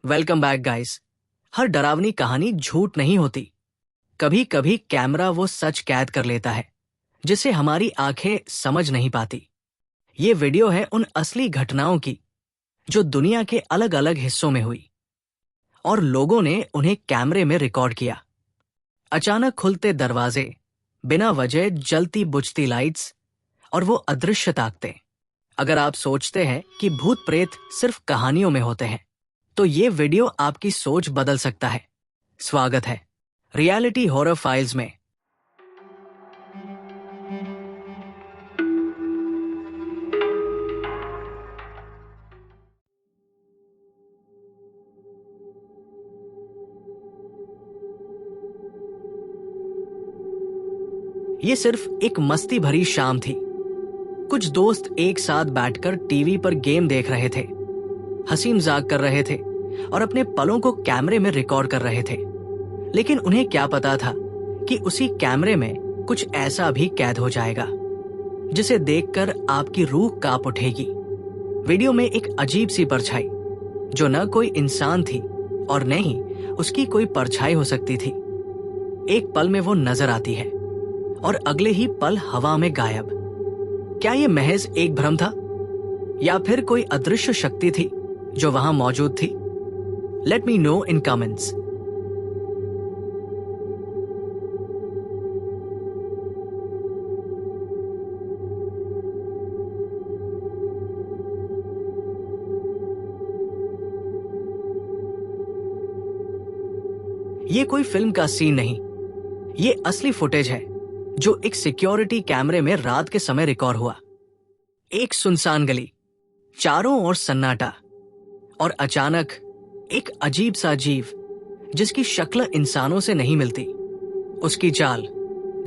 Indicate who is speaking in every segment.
Speaker 1: Welcome back guys. हर डरावनी कहानी झूठ नहीं होती। कभी कभी कैमरा वो सच कैद कर लेता है जिसे हमारी आंखें समझ नहीं पाती। ये वीडियो है उन असली घटनाओं की जो दुनिया के अलग अलग हिस्सों में हुई और लोगों ने उन्हें कैमरे में रिकॉर्ड किया। अचानक खुलते दरवाजे, बिना वजह जलती बुझती लाइट्स और वो अदृश्य ताकतें। अगर आप सोचते हैं कि भूत प्रेत सिर्फ कहानियों में होते हैं तो ये वीडियो आपकी सोच बदल सकता है। स्वागत है रियलिटी हॉरर फाइल्स में। ये सिर्फ एक मस्ती भरी शाम थी। कुछ दोस्त एक साथ बैठकर टीवी पर गेम देख रहे थे, हंसी मजाक कर रहे थे और अपने पलों को कैमरे में रिकॉर्ड कर रहे थे। लेकिन उन्हें क्या पता था कि उसी कैमरे में कुछ ऐसा भी कैद हो जाएगा जिसे देखकर आपकी रूह कांप उठेगी। वीडियो में एक अजीब सी परछाई जो न कोई इंसान थी और न ही उसकी कोई परछाई हो सकती थी। एक पल में वो नजर आती है और अगले ही पल हवा में गायब। क्या ये महज एक भ्रम था या फिर कोई अदृश्य शक्ति थी जो वहां मौजूद थी? लेट मी नो इन कमेंट्स। ये कोई फिल्म का सीन नहीं, ये असली फुटेज है जो एक सिक्योरिटी कैमरे में रात के समय रिकॉर्ड हुआ। एक सुनसान गली, चारों ओर सन्नाटा और अचानक एक अजीब सा जीव जिसकी शक्ल इंसानों से नहीं मिलती। उसकी चाल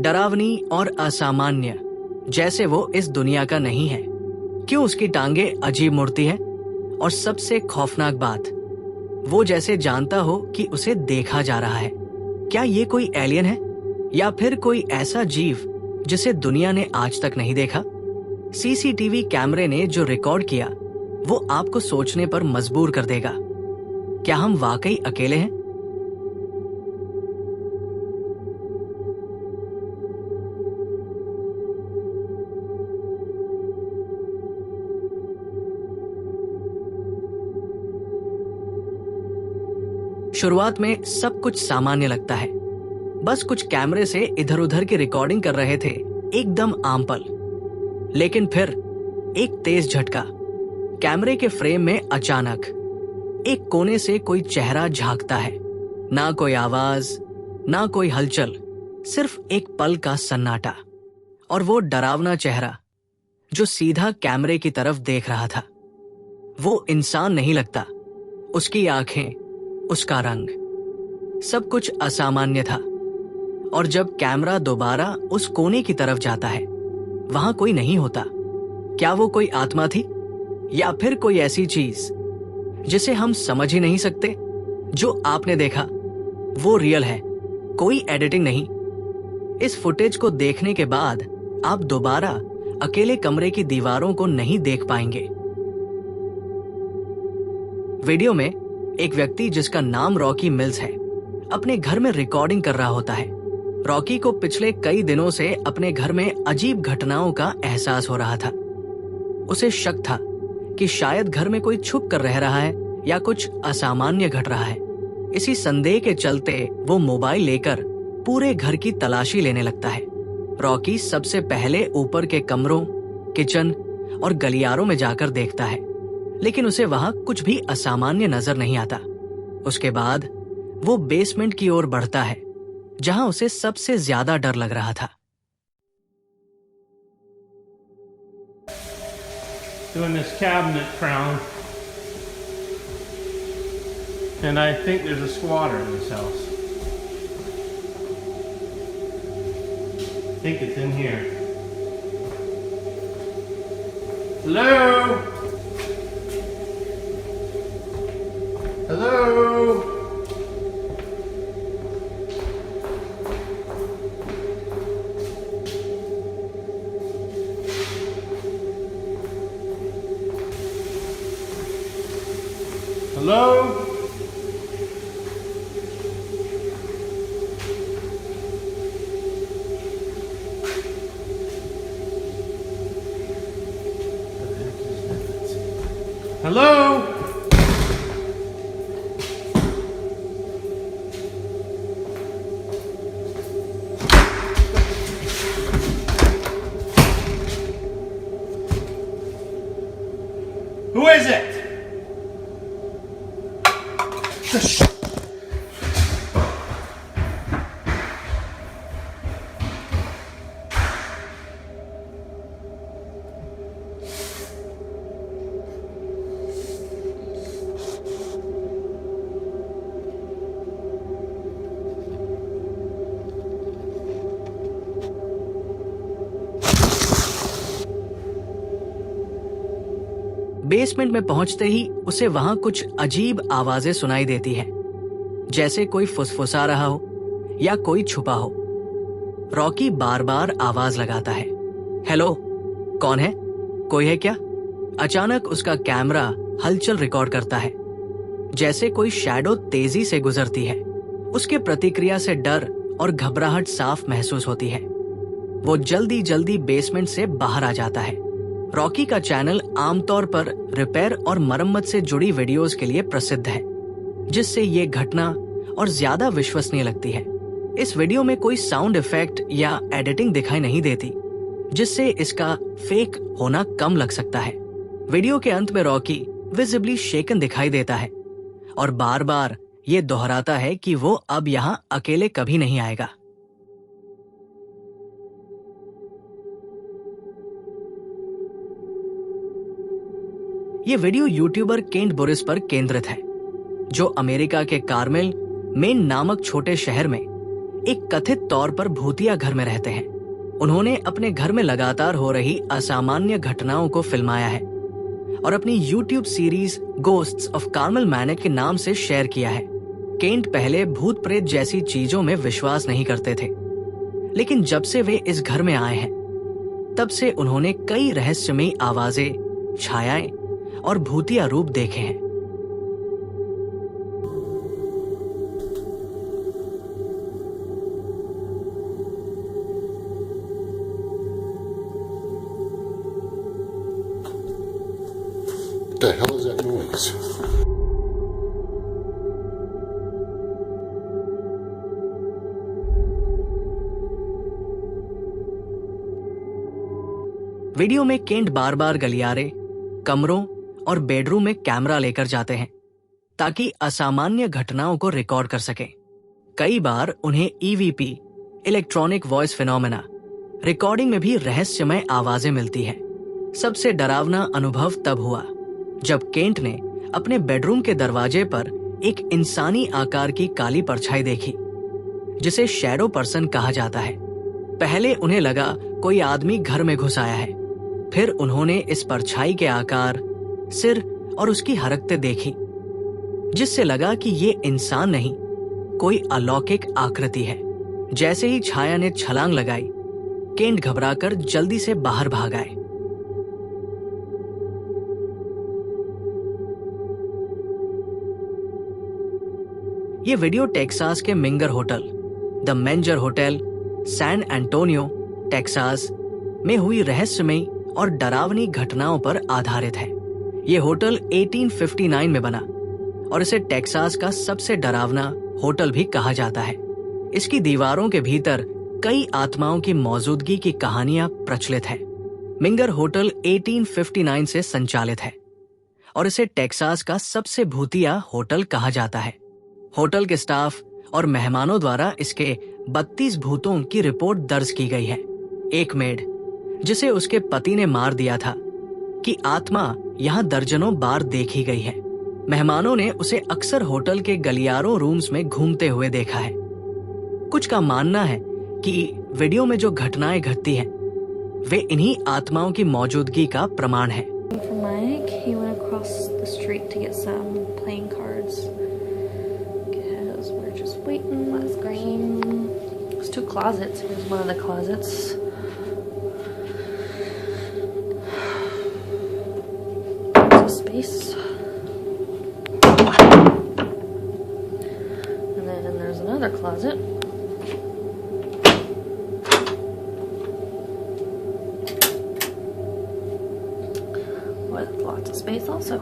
Speaker 1: डरावनी और असामान्य, जैसे वो इस दुनिया का नहीं है। क्यों उसकी टांगे अजीब मुड़ती है और सबसे खौफनाक बात, वो जैसे जानता हो कि उसे देखा जा रहा है। क्या ये कोई एलियन है या फिर कोई ऐसा जीव जिसे दुनिया ने आज तक नहीं देखा? सीसीटीवी कैमरे ने जो रिकॉर्ड किया वो आपको सोचने पर मजबूर कर देगा। क्या हम वाकई अकेले हैं? शुरुआत में सब कुछ सामान्य लगता है। बस कुछ कैमरे से इधर उधर की रिकॉर्डिंग कर रहे थे, एकदम आम पल। लेकिन फिर एक तेज झटका। कैमरे के फ्रेम में अचानक एक कोने से कोई चेहरा झांकता है। ना कोई आवाज, ना कोई हलचल, सिर्फ एक पल का सन्नाटा। और वो डरावना चेहरा जो सीधा कैमरे की तरफ देख रहा था, वो इंसान नहीं लगता। उसकी आंखें, उसका रंग, सब कुछ असामान्य था। और जब कैमरा दोबारा उस कोने की तरफ जाता है, वहां कोई नहीं होता। क्या वो कोई आत्मा थी या फिर कोई ऐसी चीज जिसे हम समझ ही नहीं सकते? जो आपने देखा वो रियल है, कोई एडिटिंग नहीं। इस फुटेज को देखने के बाद आप दोबारा अकेले कमरे की दीवारों को नहीं देख पाएंगे। वीडियो में एक व्यक्ति जिसका नाम रॉकी मिल्स है, अपने घर में रिकॉर्डिंग कर रहा होता है। रॉकी को पिछले कई दिनों से अपने घर में अजीब घटनाओं का एहसास हो रहा था। उसे शक था कि शायद घर में कोई छुप कर रह रहा है या कुछ असामान्य घट रहा है। इसी संदेह के चलते वो मोबाइल लेकर पूरे घर की तलाशी लेने लगता है। रॉकी सबसे पहले ऊपर के कमरों, किचन और गलियारों में जाकर देखता है, लेकिन उसे वहां कुछ भी असामान्य नजर नहीं आता। उसके बाद वो बेसमेंट की ओर बढ़ता है जहां उसे सबसे ज्यादा डर लग रहा था।
Speaker 2: Doing this cabinet crown, and I think there's a squatter in this house. I think it's in here. Hello? Hello? Hello? Hello? Who is it?
Speaker 1: Basement में पहुंचते ही उसे वहां कुछ अजीब आवाजें सुनाई देती हैं, जैसे कोई फुसफुसा रहा हो या कोई छुपा हो। रॉकी बार बार आवाज लगाता है, हेलो, कौन है, कोई है क्या? अचानक उसका कैमरा हलचल रिकॉर्ड करता है, जैसे कोई शैडो तेजी से गुजरती है। उसके प्रतिक्रिया से डर और घबराहट साफ महसूस होती है। वो जल्दी जल्दी बेसमेंट से बाहर आ जाता है। रॉकी का चैनल आमतौर पर रिपेयर और मरम्मत से जुड़ी वीडियोस के लिए प्रसिद्ध है, जिससे ये घटना और ज्यादा विश्वसनीय लगती है। इस वीडियो में कोई साउंड इफेक्ट या एडिटिंग दिखाई नहीं देती, जिससे इसका फेक होना कम लग सकता है। वीडियो के अंत में रॉकी विजिबली शेकन दिखाई देता है और बार बार ये दोहराता है कि वो अब यहाँ अकेले कभी नहीं आएगा। ये वीडियो यूट्यूबर केंट बोरिस पर केंद्रित है, जो अमेरिका के कार्मेल मेन नामक छोटे शहर में एक कथित तौर पर भूतिया घर में रहते हैं। उन्होंने अपने घर में लगातार हो रही असामान्य घटनाओं को फिल्माया है और अपनी YouTube series ghosts of Carmel manner के नाम से शेयर किया है। केंट पहले भूत प्रेत जैसी चीजों में विश्वास नहीं करते थे, लेकिन जब से वे इस घर में आए हैं, तब से उन्होंने कई रहस्यमयी आवाजें, छायाएं और भूतिया रूप देखे हैं।
Speaker 3: What the hell is that noise?
Speaker 1: Video में केंट बार बार गलियारे, कमरों और बेडरूम में कैमरा लेकर जाते हैं ताकि असामान्य घटनाओं को रिकॉर्ड कर सकें। कई बार उन्हें EVP, electronic voice phenomena, recording में भी रहस्यमय आवाजें मिलती हैं। सबसे डरावना अनुभव तब हुआ जब केंट ने अपने बेडरूम के दरवाजे पर एक इंसानी आकार की काली परछाई देखी, जिसे शैडो पर्सन कहा जाता है। पहले उन्हें लगा कोई आदमी घर में घुस आया है। फिर उन्होंने इस परछाई के आकार, सिर और उसकी हरकतें देखी, जिससे लगा कि ये इंसान नहीं, कोई अलौकिक आकृति है। जैसे ही छाया ने छलांग लगाई, केंट घबराकर जल्दी से बाहर भाग आए। ये वीडियो टेक्सास के Menger hotel, the Menger hotel, San Antonio, Texas में हुई रहस्यमयी और डरावनी घटनाओं पर आधारित है। ये होटल 1859 में बना और इसे टेक्सास का सबसे डरावना होटल भी कहा जाता है। इसकी दीवारों के भीतर कई आत्माओं की मौजूदगी की कहानियां प्रचलित है। मिंगर होटल 1859 से संचालित है और इसे टेक्सास का सबसे भूतिया होटल कहा जाता है। होटल के स्टाफ और मेहमानों द्वारा इसके 32 भूतों की रिपोर्ट दर्ज की गई है। एक मेड, जिसे उसके पति ने मार दिया था, की आत्मा यहाँ दर्जनों बार देखी गई है। मेहमानों ने उसे अक्सर होटल के गलियारों रूम्स में घूमते हुए देखा है। कुछ का मानना है कि वीडियो में जो घटनाएं घटती हैं, वे इन्हीं आत्माओं की मौजूदगी का प्रमाण है।
Speaker 4: For Mike, he went across the street to get some playing cards. Because we're just waiting. Let's green. There's 2 closets. Here's one of the closets. There's a space. And then there's another closet. With lots of space also.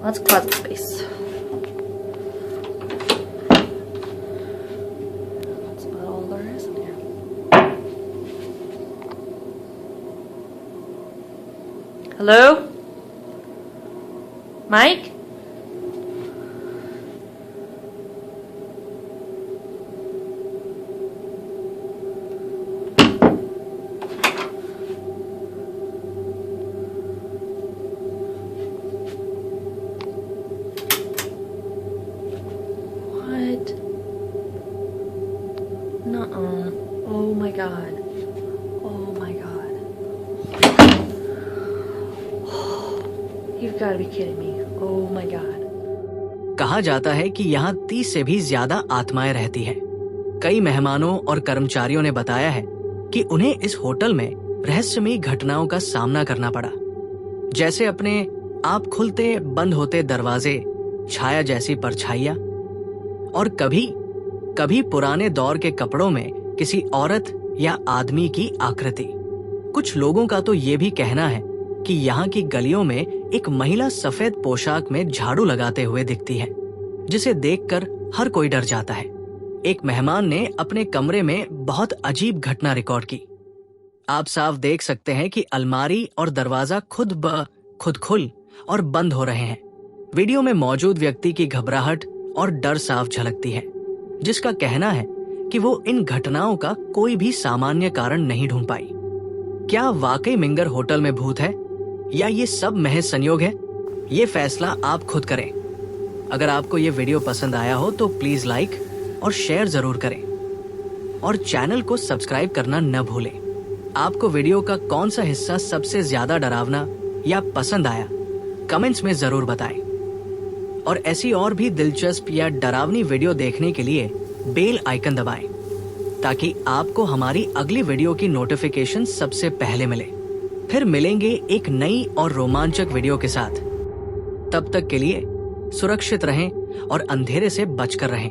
Speaker 4: Lots of closet space. That's about all there is in here. Hello? Mike? Nuh-uh. Oh my god. Oh my god. You've got to be kidding me. Oh my god.
Speaker 1: कहा जाता है कि यहाँ 30 से भी ज्यादा आत्माएं रहती हैं। कई मेहमानों और कर्मचारियों ने बताया है कि उन्हें इस होटल में रहस्यमयी घटनाओं का सामना करना पड़ा, जैसे अपने आप खुलते बंद होते दरवाजे, छाया जैसी परछाइयां, और कभी पुराने दौर के कपड़ों में किसी औरत या आदमी की आकृति। कुछ लोगों का तो ये भी कहना है कि यहाँ की गलियों में एक महिला सफेद पोशाक में झाड़ू लगाते हुए दिखती है, जिसे देखकर हर कोई डर जाता है। एक मेहमान ने अपने कमरे में बहुत अजीब घटना रिकॉर्ड की। आप साफ देख सकते हैं कि अलमारी और दरवाजा खुद खुल और बंद हो रहे हैं। वीडियो में मौजूद व्यक्ति की घबराहट और डर साफ झलकती है, जिसका कहना है कि वो इन घटनाओं का कोई भी सामान्य कारण नहीं ढूंढ पाई। क्या वाकई मिंगर होटल में भूत है या ये सब महज संयोग है? ये फैसला आप खुद करें। अगर आपको ये वीडियो पसंद आया हो तो प्लीज लाइक और शेयर जरूर करें और चैनल को सब्सक्राइब करना न भूलें। आपको वीडियो का कौन सा हिस्सा सबसे ज्यादा डरावना या पसंद आया, कमेंट्स में जरूर बताएं। और ऐसी और भी दिलचस्प या डरावनी वीडियो देखने के लिए बेल आइकन दबाएं, ताकि आपको हमारी अगली वीडियो की नोटिफिकेशन सबसे पहले मिले। फिर मिलेंगे एक नई और रोमांचक वीडियो के साथ। तब तक के लिए सुरक्षित रहें और अंधेरे से बचकर रहें।